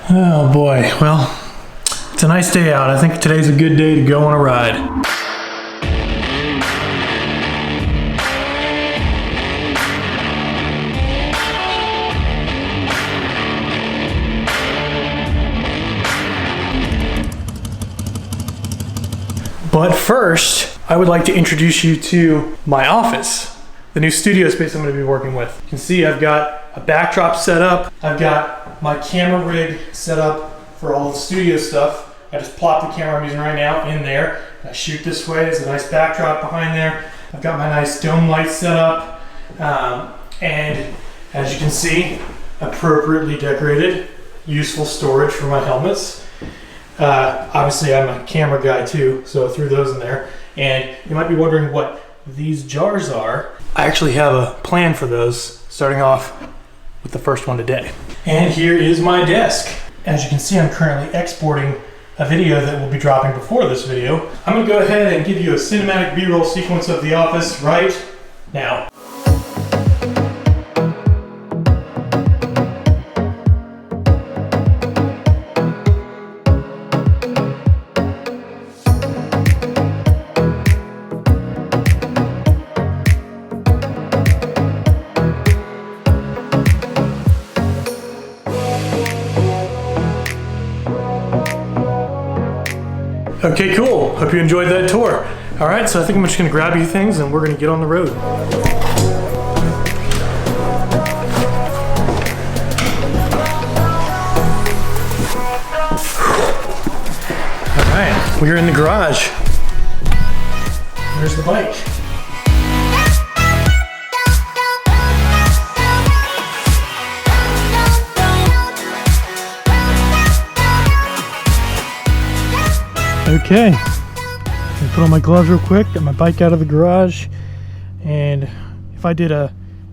Oh boy, well, it's a nice day out. I think today's a good day to go on a ride. But first, I would like to introduce you to my office, the new studio space I'm going to be working with. You can see I've got a backdrop set up. I've got my camera rig set up for all the studio stuff. I just plop the camera I'm using right now in there. I shoot this way. There's a nice backdrop behind there. I've got my nice dome light set up. And as you can see, appropriately decorated, useful storage for my helmets. Obviously I'm a camera guy too, so I threw those in there. And you might be wondering what these jars are. I actually have a plan for those, starting off with the first one today. And here is my desk. As you can see, I'm currently exporting a video that will be dropping before this video. I'm gonna go ahead and give you a cinematic B-roll sequence of the office right now. Okay, cool. Hope you enjoyed that tour. All right, so I think I'm just gonna grab you things and we're gonna get on the road. All right, we're in the garage. There's the bike. Okay, I put on my gloves real quick, get my bike out of the garage, and if I did a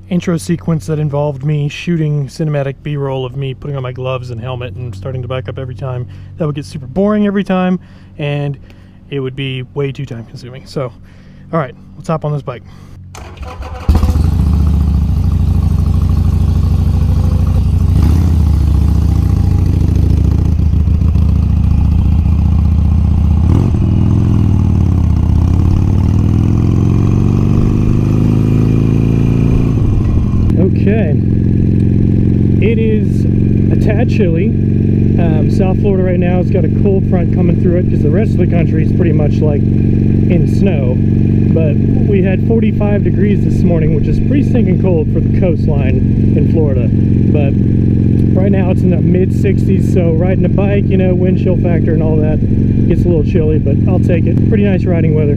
intro sequence that involved me shooting cinematic B-roll of me putting on my gloves and helmet and starting the bike up every time, that would get super boring every time, and it would be way too time consuming. So, all right, let's hop on this bike. Okay, it is a tad chilly. South Florida right now has got a cold front coming through it because the rest of the country is pretty much like in snow. But we had 45 degrees this morning, which is pretty stinking cold for the coastline in Florida. But right now it's in the mid 60s, so riding a bike, you know, wind chill factor and all that gets a little chilly, but I'll take it. Pretty nice riding weather.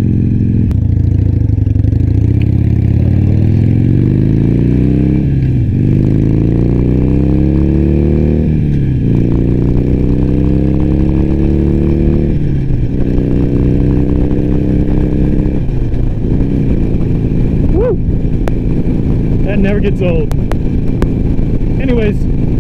That never gets old. Anyways,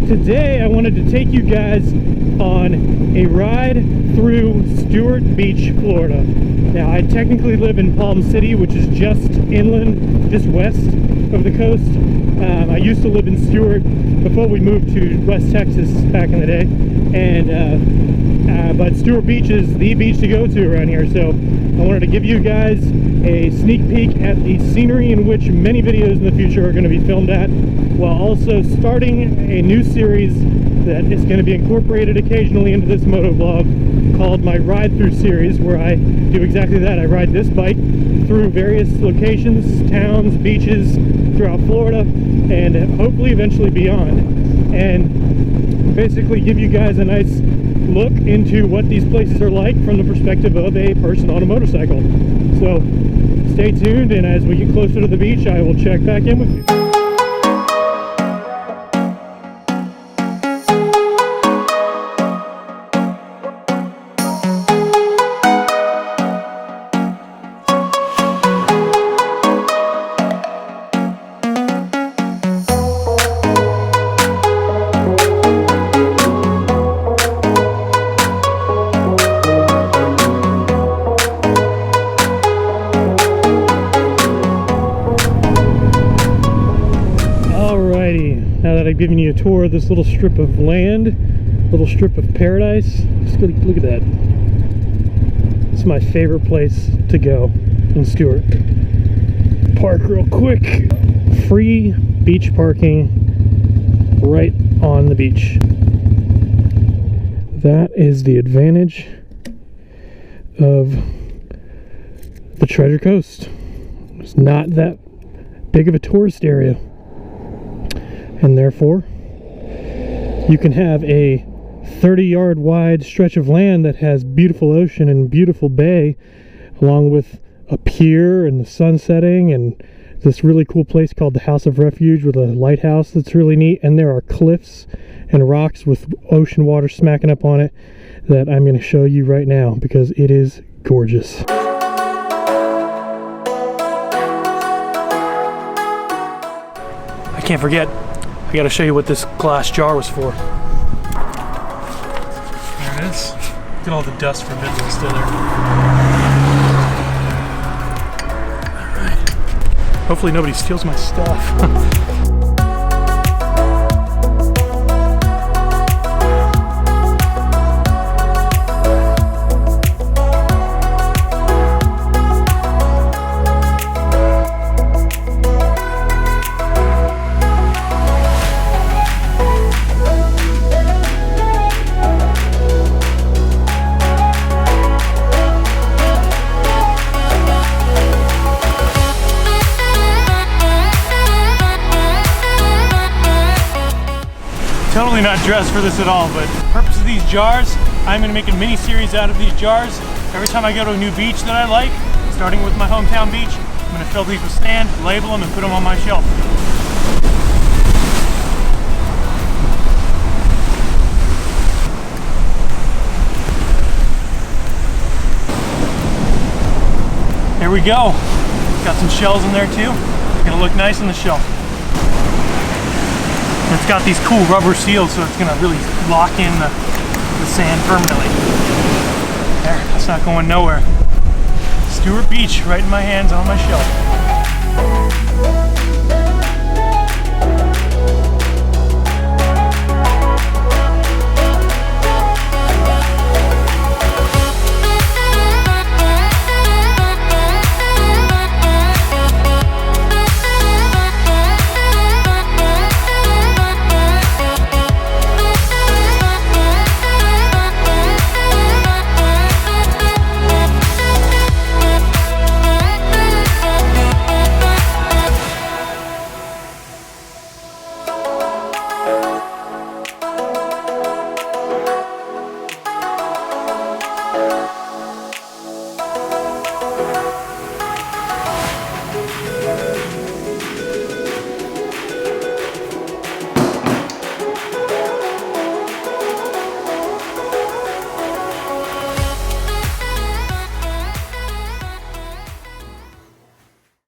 today I wanted to take you guys on a ride through Stuart Beach, Florida. Now, I technically live in Palm City, which is just inland, just west of the coast. I used to live in Stuart before we moved to West Texas back in the day. But Stuart Beach is the beach to go to around here, so I wanted to give you guys a sneak peek at the scenery in which many videos in the future are going to be filmed at, while also starting a new series that is going to be incorporated occasionally into this moto vlog called my Ride Through series, where I do exactly that. I ride this bike through various locations, towns, beaches throughout Florida, and hopefully eventually beyond, and basically give you guys a nice look into what these places are like from the perspective of a person on a motorcycle. So stay tuned, and as we get closer to the beach, I will check back in with you. Now that I've given you a tour of this little strip of land, Little strip of paradise. Just look at that. It's my favorite place to go in Stuart. Park real quick. Free beach parking right on the beach. That is the advantage of the Treasure Coast. It's not that big of a tourist area, and therefore you can have a 30-yard wide stretch of land that has beautiful ocean and beautiful bay, along with a pier and the sun setting, and this really cool place called the House of Refuge with a lighthouse that's really neat. And there are cliffs and rocks with ocean water smacking up on it that I'm going to show you right now because it is gorgeous. I can't forget, I got to show you what this glass jar was for. There it is. Look at all the dust from it still there. Alright. Hopefully nobody steals my stuff. Totally not dressed for this at all, but the purpose of these jars, I'm going to make a mini series out of these jars. Every time I go to a new beach that I like, starting with my hometown beach, I'm going to fill these with sand, label them, and put them on my shelf. Here we go. Got some shells in there too. It's going to look nice on the shelf. It's got these cool rubber seals, so it's gonna really lock in the sand permanently. There, that's not going nowhere. Stuart Beach, right in my hands on my shelf.